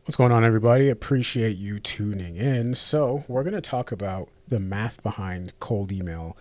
What's going on, everybody? Appreciate you tuning in. So, we're going to talk about the math behind cold email.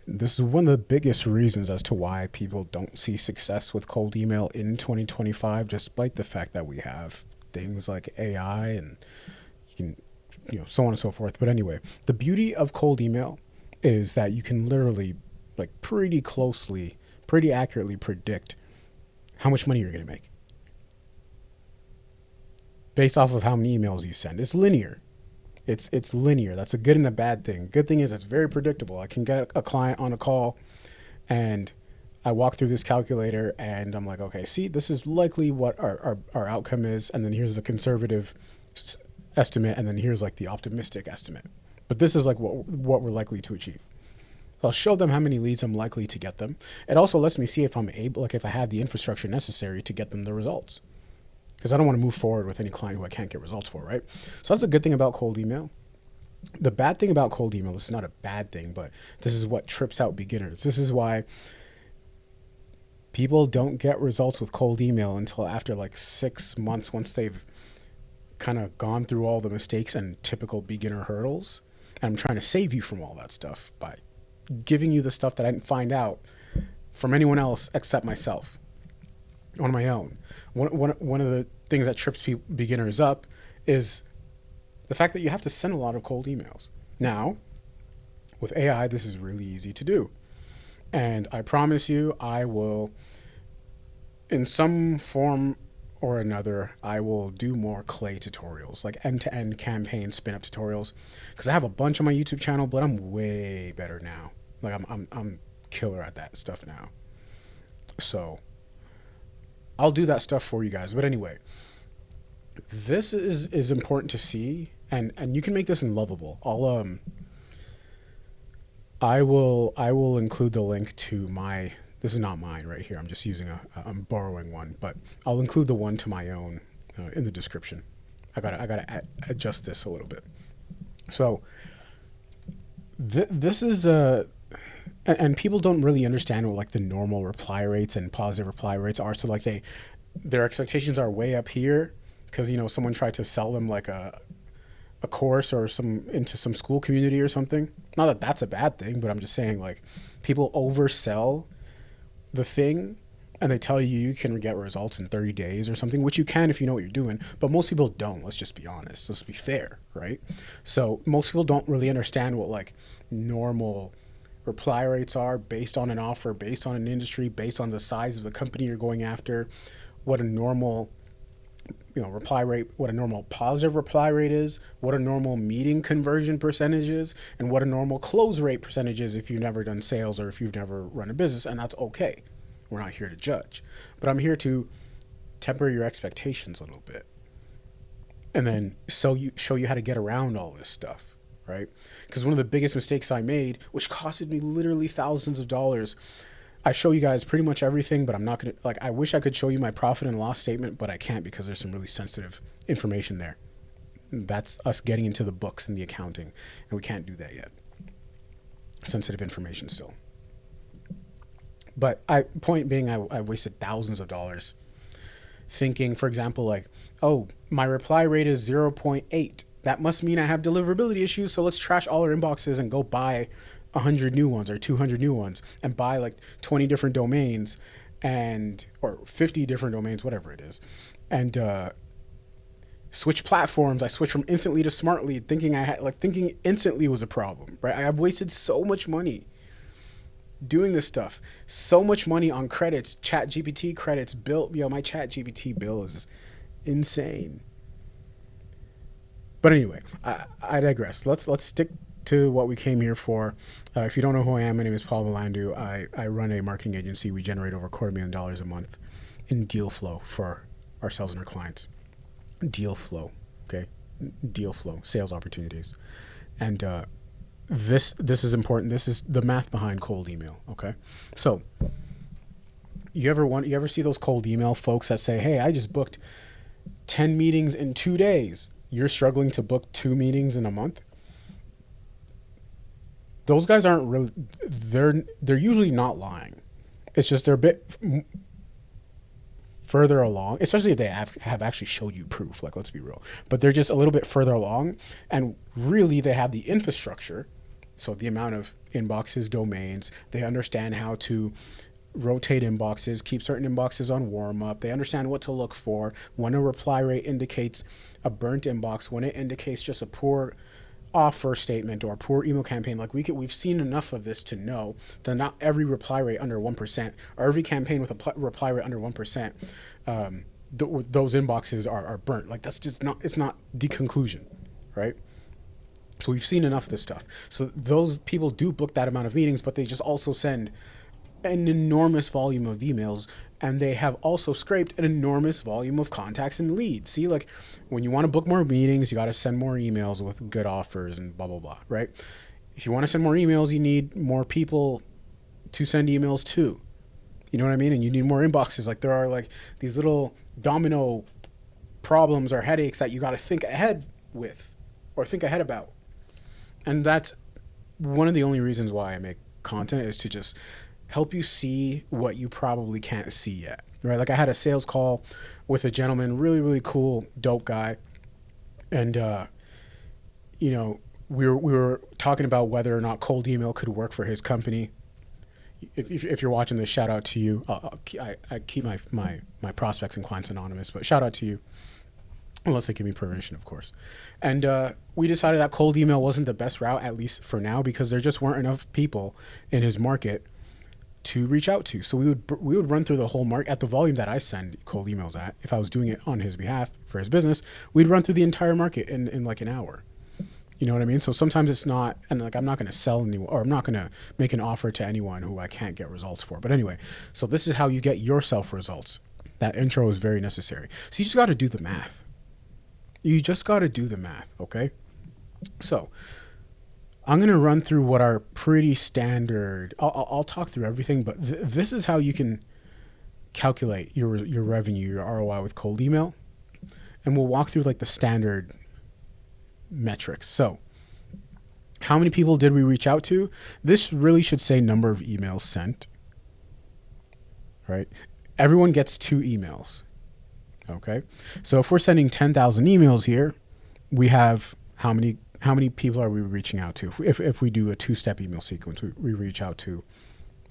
This is one of the biggest reasons as to why people don't see success with cold email in 2025, despite the fact that we have things like AI and you can, so on and so forth. But anyway, the beauty of cold email is that you can literally, like, pretty accurately predict how much money you're going to make based off of how many emails you send. It's linear. It's linear. That's a good and a bad thing. Good thing is it's very predictable. I can get a client on a call and I walk through this calculator and I'm like, okay, see, this is likely what our outcome is. And then here's the conservative estimate. And then here's like the optimistic estimate. But this is like what we're likely to achieve. So I'll show them how many leads I'm likely to get them. It also lets me see if I'm able, like if I have the infrastructure necessary to get them the results, because I don't want to move forward with any client who I can't get results for, right? So that's a good thing about cold email. The bad thing about cold email, this is not a bad thing, but this is what trips out beginners. This is why people don't get results with cold email until after like 6 months, once they've kind of gone through all the mistakes and typical beginner hurdles. And I'm trying to save you from all that stuff by giving you the stuff that I didn't find out from anyone else except myself on my own. One of the things that trips beginners up is the fact that you have to send a lot of cold emails. Now, with AI, this is really easy to do. And I promise you, I will, in some form or another, I will do more clay tutorials, like end-to-end campaign spin-up tutorials, because I have a bunch on my YouTube channel, but I'm way better now. Like I'm killer at that stuff now. So I'll do that stuff for you guys. But anyway, this is important to see, and you can make this in Lovable. I will include the link to my. This is not mine right here. I'm just using I'm borrowing one, but I'll include the one to my own in the description. I gotta adjust this a little bit. So this is and people don't really understand what like the normal reply rates and positive reply rates are. So like their expectations are way up here because someone tried to sell them like a course or some into some school community or something. Not that that's a bad thing, but I'm just saying like people oversell the thing and they tell you you can get results in 30 days or something, which you can if you know what you're doing, but most people don't. Let's just be honest. Let's be fair, right? So most people don't really understand what like normal reply rates are based on an offer, based on an industry, based on the size of the company you're going after, what a normal reply rate, what a normal positive reply rate is, what a normal meeting conversion percentage is, and what a normal close rate percentage is if you've never done sales or if you've never run a business. And that's okay. We're not here to judge, but I'm here to temper your expectations a little bit and then show you how to get around all this stuff, right? Because one of the biggest mistakes I made, which costed me literally thousands of dollars, I show you guys pretty much everything, but I'm not going to, like, I wish I could show you my profit and loss statement, but I can't because there's some really sensitive information there. That's us getting into the books and the accounting, and we can't do that yet. Sensitive information still. But point being, I wasted thousands of dollars thinking, for example, like, oh, my reply rate is 0.8. That must mean I have deliverability issues, so let's trash all our inboxes and go buy 100 new ones or 200 new ones and buy like 20 different domains or 50 different domains, whatever it is, and switch platforms. I switched from Instantly to Smartly, thinking Instantly was a problem, right? I've wasted so much money doing this stuff, so much money on credits, Chat GPT credits, bill. My Chat GPT bill is insane. But anyway, I digress. Let's stick to what we came here for. If you don't know who I am, my name is Paul Melandu. I run a marketing agency. We generate over $250,000 a month in deal flow for ourselves and our clients. Deal flow, okay? Deal flow, sales opportunities. And this is important. This is the math behind cold email, okay? So you ever see those cold email folks that say, hey, I just booked 10 meetings in 2 days. You're struggling to book 2 meetings in a month? Those guys aren't really, they're usually not lying. It's just they're a bit further along, especially if they have actually showed you proof, like let's be real, but they're just a little bit further along, and really they have the infrastructure, so the amount of inboxes, domains, they understand how to rotate inboxes, keep certain inboxes on warm up. They understand what to look for when a reply rate indicates a burnt inbox, when it indicates just a poor offer statement or a poor email campaign. Like we've seen enough of this to know that not every reply rate under 1% or every campaign with a reply rate under 1%, those inboxes are burnt. Like that's just not, it's not the conclusion, right? So we've seen enough of this stuff. So those people do book that amount of meetings, but they just also send an enormous volume of emails, and they have also scraped an enormous volume of contacts and leads. See, like when you want to book more meetings, you got to send more emails with good offers and blah, blah, blah, right? If you want to send more emails, you need more people to send emails to, you know what I mean? And you need more inboxes. Like there are like these little domino problems or headaches that you got to think ahead with or think ahead about. And that's one of the only reasons why I make content, is to just help you see what you probably can't see yet, right? Like I had a sales call with a gentleman, really, really cool, dope guy. And, you know, we were talking about whether or not cold email could work for his company. If you're watching this, shout out to you. I keep my prospects and clients anonymous, but shout out to you. Unless they give me permission, of course. And we decided that cold email wasn't the best route, at least for now, because there just weren't enough people in his market to reach out to. So we would run through the whole market at the volume that I send cold emails at. If I was doing it on his behalf for his business, we'd run through the entire market in like an hour. You know what I mean? So sometimes it's not, and like I'm not going to sell anyone, or I'm not going to make an offer to anyone who I can't get results for. But anyway, so this is how you get yourself results. That intro is very necessary. So you just got to do the math. You just got to do the math, okay? So I'm going to run through what are pretty standard. I'll talk through everything, but this is how you can calculate your revenue, your ROI with cold email. And we'll walk through like the standard metrics. So how many people did we reach out to? This really should say number of emails sent, right? Everyone gets 2 emails. Okay. So if we're sending 10,000 emails here, we have how many people are we reaching out to? If we do a 2-step email sequence, we reach out to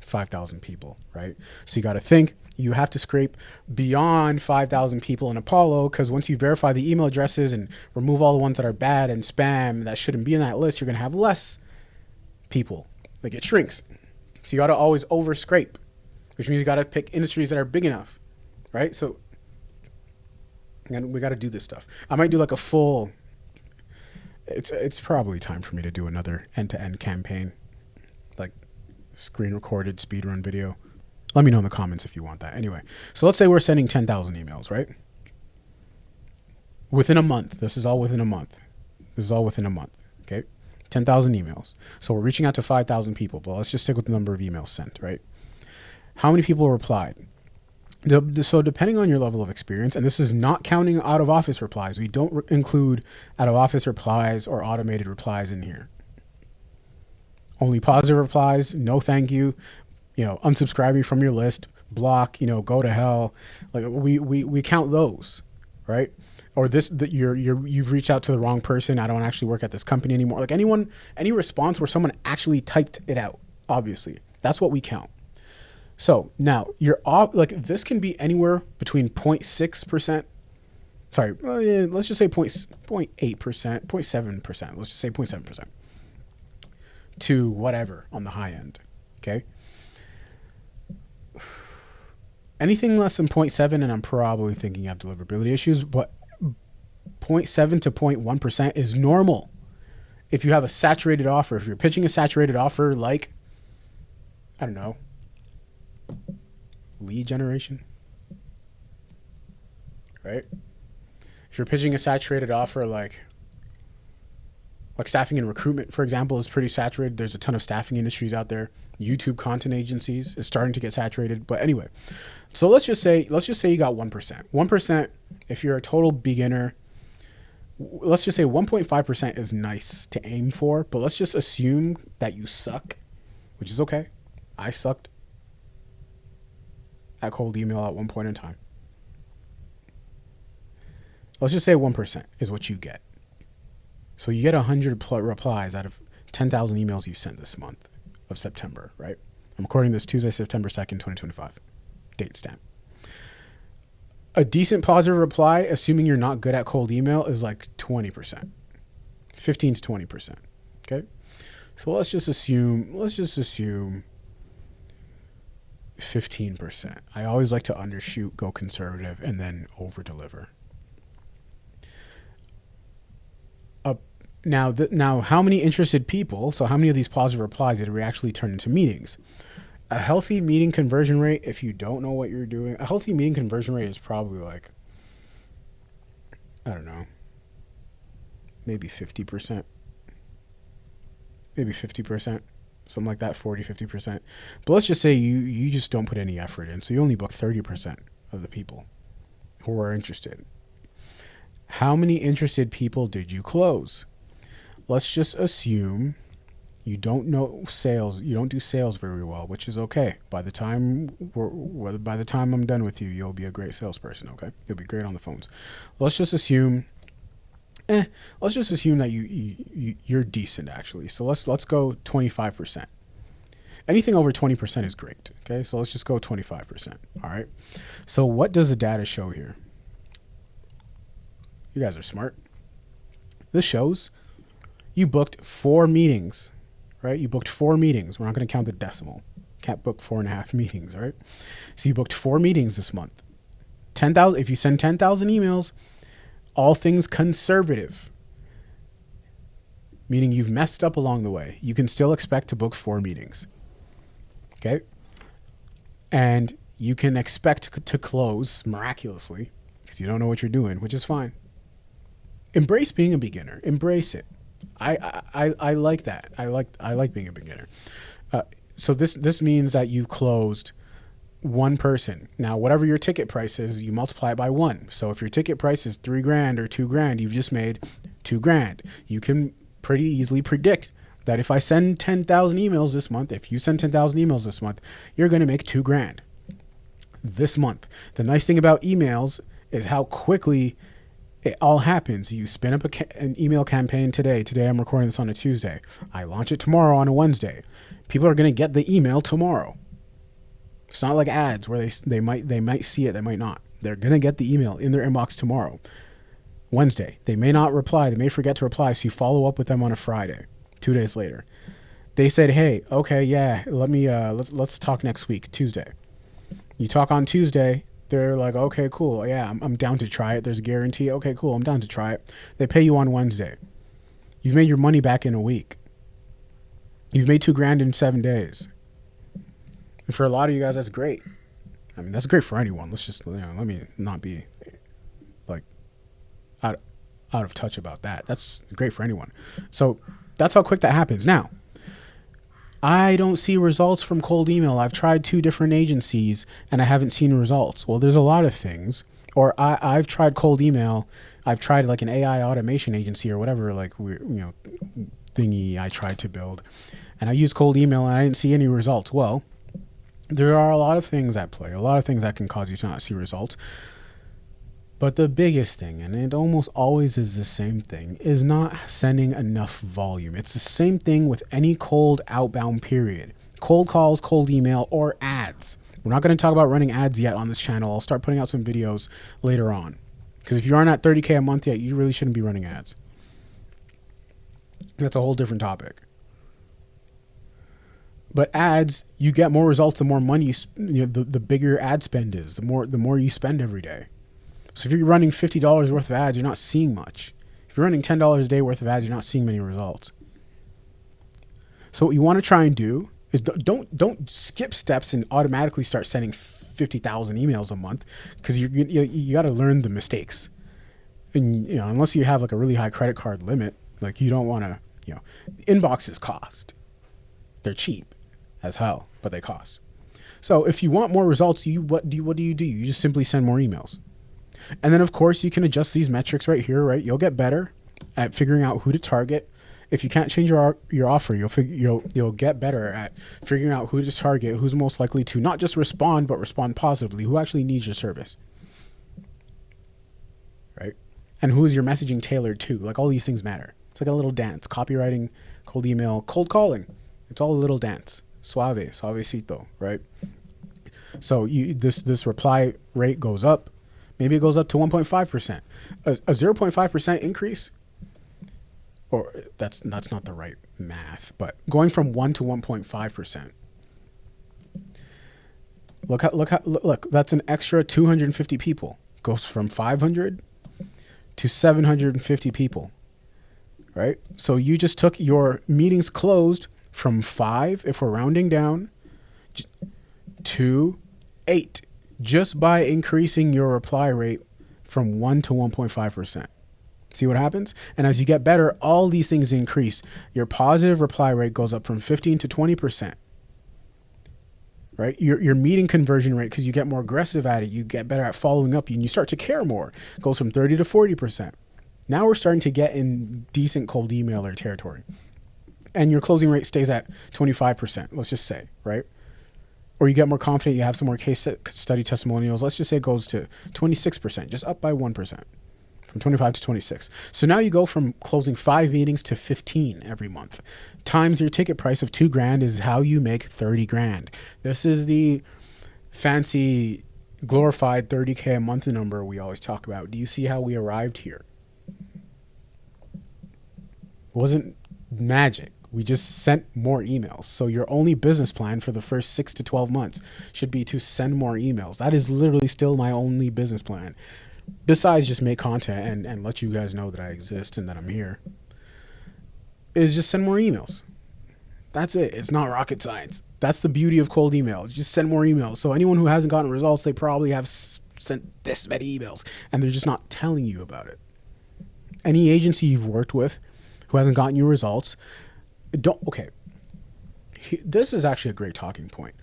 5,000 people, right? So you got to think, you have to scrape beyond 5,000 people in Apollo, because once you verify the email addresses and remove all the ones that are bad and spam that shouldn't be in that list, you're going to have less people. Like it shrinks. So you got to always over scrape, which means you got to pick industries that are big enough, right? So and we got to do this stuff. I might do like a full, it's probably time for me to do another end-to-end campaign, like screen recorded speed run video. Let me know in the comments if you want that. Anyway, so let's say we're sending 10,000 emails, right? Within a month. This is all within a month. Okay? 10,000 emails. So we're reaching out to 5,000 people, but let's just stick with the number of emails sent, right? How many people replied? So depending on your level of experience, and this is not counting out of office replies. We don't include out of office replies or automated replies in here. Only positive replies, no thank you, unsubscribing from your list, block, go to hell. Like we count those, right? Or you've reached out to the wrong person. I don't actually work at this company anymore. Like any response where someone actually typed it out, obviously, that's what we count. So now this can be anywhere between 0.6%. Sorry, let's just say 0.8%, 0.7%. Let's just say 0.7% to whatever on the high end. Okay. Anything less than 0.7, and I'm probably thinking you have deliverability issues, but 0.7 to 0.1% is normal. If you have a saturated offer, if you're pitching a saturated offer, like, I don't know, lead generation, right? If you're pitching a saturated offer, like staffing and recruitment, for example, is pretty saturated. There's a ton of staffing industries out there. YouTube content agencies is starting to get saturated. But anyway, so let's just say you got 1%. 1%, if you're a total beginner, let's just say 1.5% is nice to aim for, but let's just assume that you suck, which is okay. I sucked at cold email at one point in time. Let's just say 1% is what you get. So you get 100 replies out of 10,000 emails you sent this month of September, right? I'm recording this Tuesday, September 2nd, 2025. Date stamp. A decent positive reply, assuming you're not good at cold email, is like 20%. 15 to 20%. Okay? So let's just assume 15%. I always like to undershoot, go conservative, and then over deliver. Now, how many interested people, so how many of these positive replies did we actually turn into meetings? A healthy meeting conversion rate, if you don't know what you're doing, a healthy meeting conversion rate is probably like, I don't know, maybe 50%. Maybe 50%. Something like that, 40, 50%. But let's just say you just don't put any effort in. So you only book 30% of the people who are interested. How many interested people did you close? Let's just assume you don't know sales. You don't do sales very well, which is okay. By the time I'm done with you, you'll be a great salesperson. Okay, you'll be great on the phones. Let's just assume that you're decent actually. So let's go 25%. Anything over 20% is great. Okay, so let's just go 25%. All right. So what does the data show here? You guys are smart. This shows you booked 4 meetings, right? You booked 4 meetings. We're not going to count the decimal. Can't book 4.5 meetings, right? So you booked 4 meetings this month. 10,000. If you send 10,000 emails, all things conservative, meaning you've messed up along the way, you can still expect to book 4 meetings. Okay? And you can expect to close miraculously because you don't know what you're doing, which is fine. Embrace being a beginner. Embrace it. I like that. I like being a beginner. So this means that you've closed 1 person. Now, whatever your ticket price is, you multiply it by 1. So if your ticket price is $3,000 or $2,000, you've just made $2,000. You can pretty easily predict that if I send 10,000 emails this month, if you send 10,000 emails this month, you're going to make $2,000 this month. The nice thing about emails is how quickly it all happens. You spin up an email campaign today. Today I'm recording this on a Tuesday. I launch it tomorrow on a Wednesday. People are going to get the email tomorrow. It's not like ads where they might see it, they might not. They're going to get the email in their inbox tomorrow. Wednesday. They may not reply. They may forget to reply. So you follow up with them on a Friday, 2 days later. They said, hey, okay, yeah, let's talk next week, Tuesday. You talk on Tuesday. They're like, okay, cool. Yeah, I'm down to try it. There's a guarantee. Okay, cool. I'm down to try it. They pay you on Wednesday. You've made your money back in a week. You've made $2,000 in 7 days. And for a lot of you guys, that's great. I mean, that's great for anyone. Let's just, let me not be like out of touch about that. That's great for anyone. So that's how quick that happens. Now, I don't see results from cold email. I've tried 2 different agencies and I haven't seen results. Well, there's a lot of things. Or I've tried cold email. I've tried like an AI automation agency or whatever, like thingy I tried to build, and I used cold email and I didn't see any results. Well, there are a lot of things at play, a lot of things that can cause you to not see results. But the biggest thing, and it almost always is the same thing, is not sending enough volume. It's the same thing with any cold outbound period. Cold calls, cold email, or ads. We're not going to talk about running ads yet on this channel. I'll start putting out some videos later on. Because if you aren't at 30K a month yet, you really shouldn't be running ads. That's a whole different topic. But ads, you get more results the more money the bigger ad spend is, the more you spend every day. So if you're running $50 worth of ads, you're not seeing much. If you're running $10 a day worth of ads, you're not seeing many results. So what you want to try and do is don't skip steps and automatically start sending 50,000 emails a month, because you got to learn the mistakes. And unless you have like a really high credit card limit, like you don't want to, inboxes cost. They're cheap as hell, but they cost. So if you want more results, what do you do? You just simply send more emails. And then of course you can adjust these metrics right here, right? You'll get better at figuring out who to target. If you can't change your offer, you'll get better at figuring out who to target, who's most likely to not just respond, but respond positively, who actually needs your service. Right? And who is your messaging tailored to? Like, all these things matter. It's like a little dance. Copywriting, cold email, cold calling. It's all a little dance. Suavecito, right? So this reply rate goes up. Maybe it goes up to 1.5%. A 0.5% increase, or that's not the right math, but going from 1 to 1.5%. Look, that's an extra 250 people. Goes from 500 to 750 people, right? So you just took your meetings closed from 5, if we're rounding down, to 8, just by increasing your reply rate from 1 to 1.5%. See what happens? And as you get better, all these things increase. Your positive reply rate goes up from 15 to 20%. Right? Your meeting conversion rate, because you get more aggressive at it, you get better at following up, and you start to care more, goes from 30 to 40%. Now we're starting to get in decent cold emailer territory. And your closing rate stays at 25%, let's just say, right? Or you get more confident, you have some more case study testimonials. Let's just say it goes to 26%, just up by 1%, from 25 to 26. So now you go from closing 5 meetings to 15 every month. Times your ticket price of $2,000 is how you make 30 grand. This is the fancy glorified 30K a month number we always talk about. Do you see how we arrived here? It wasn't magic. We just sent more emails. So your only business plan for the first 6 to 12 months should be to send more emails. That is literally still my only business plan. Besides just make content and let you guys know that I exist and that I'm here, is just send more emails. That's it. It's not rocket science. That's the beauty of cold emails. Just send more emails. So anyone who hasn't gotten results, they probably have sent this many emails and they're just not telling you about it. Any agency you've worked with who hasn't gotten you results, this is actually a great talking point.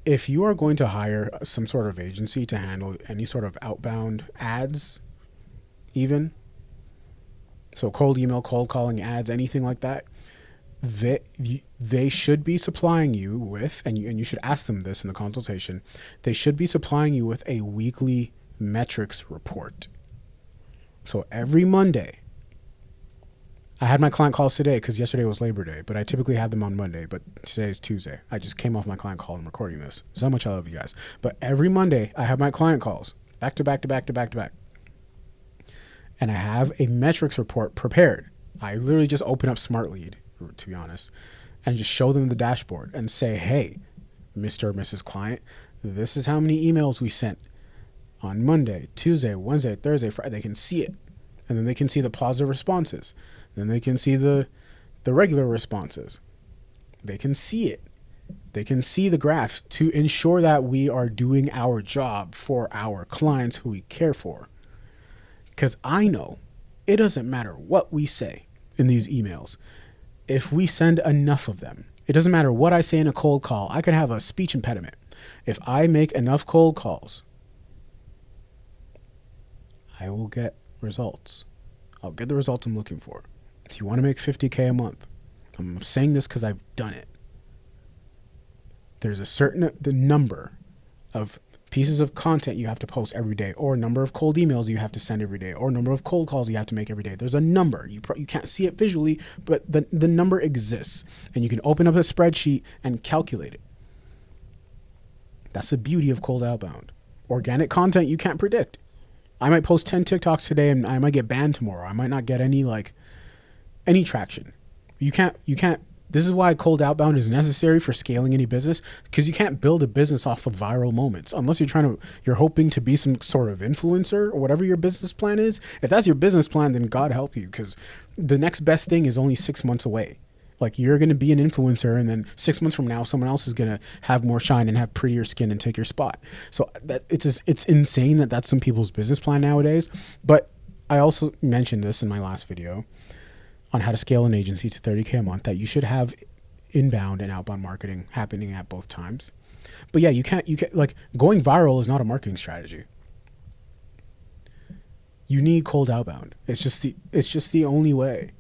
If you are going to hire some sort of agency to handle any sort of outbound ads, even, so cold email, cold calling ads, anything like that, they should be supplying you with, and you should ask them this in the consultation, they should be supplying you with a weekly metrics report. So every Monday, I had my client calls today because yesterday was Labor Day, but I typically have them on Monday, but today is Tuesday. I just came off my client call and I'm recording this. That's how much I love you guys. But every Monday I have my client calls back to back to back to back to back. And I have a metrics report prepared. I literally just open up SmartLead, to be honest, and just show them the dashboard and say, hey, Mr. or Mrs. Client, this is how many emails we sent on Monday, Tuesday, Wednesday, Thursday, Friday. They can see it. And then they can see the positive responses. Then they can see the regular responses. They can see it. They can see the graph to ensure that we are doing our job for our clients who we care for. Because I know it doesn't matter what we say in these emails. If we send enough of them, it doesn't matter what I say in a cold call. I could have a speech impediment. If I make enough cold calls, I will get results. I'll get the results I'm looking for. If you want to make 50K a month, I'm saying this because I've done it. There's the number of pieces of content you have to post every day, or number of cold emails you have to send every day, or number of cold calls you have to make every day. There's a number. You can't see it visually, but the number exists, and you can open up a spreadsheet and calculate it. That's the beauty of cold outbound. Organic content you can't predict. I might post 10 TikToks today and I might get banned tomorrow. I might not get any traction. You can't, this is why cold outbound is necessary for scaling any business, because you can't build a business off of viral moments unless you're hoping to be some sort of influencer or whatever your business plan is. If that's your business plan, then God help you, because the next best thing is only 6 months away. Like, you're going to be an influencer, and then 6 months from now, someone else is going to have more shine and have prettier skin and take your spot. So that it's insane that that's some people's business plan nowadays. But I also mentioned this in my last video on how to scale an agency to 30K a month, that you should have inbound and outbound marketing happening at both times. But yeah, you can't like, going viral is not a marketing strategy. You need cold outbound. It's just the only way.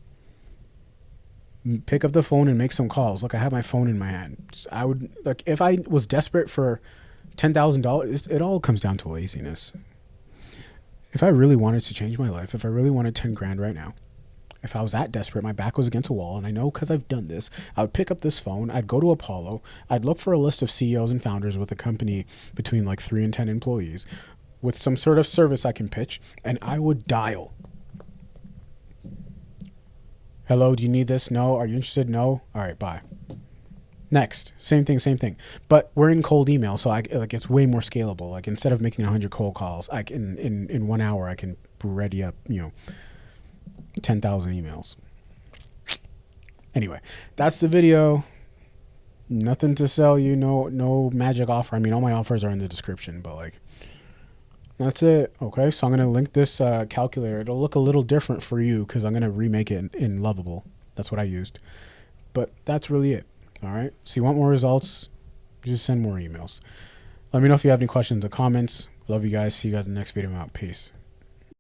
Pick up the phone and make some calls. Look, I have my phone in my hand. I would, like, if I was desperate for $10,000, it all comes down to laziness. If I really wanted to change my life, if I really wanted 10 grand right now, if I was that desperate, my back was against a wall, and I know because I've done this, I would pick up this phone, I'd go to Apollo, I'd look for a list of CEOs and founders with a company between like 3 and 10 employees with some sort of service I can pitch, and I would dial. Hello, do you need this? No. Are you interested? No. All right, bye. Next, same thing. But we're in cold email, so it's way more scalable. Like instead of making 100 cold calls, I can in 1 hour I can ready up 10,000 emails. Anyway, that's the video. Nothing to sell you. No magic offer. I mean, all my offers are in the description, but like that's it. Okay, so I'm gonna link this calculator. It'll look a little different for you because I'm gonna remake it in Lovable. That's what I used. But that's really it. All right. So you want more results? Just send more emails. Let me know if you have any questions or comments. Love you guys. See you guys in the next video. I'm out. Peace.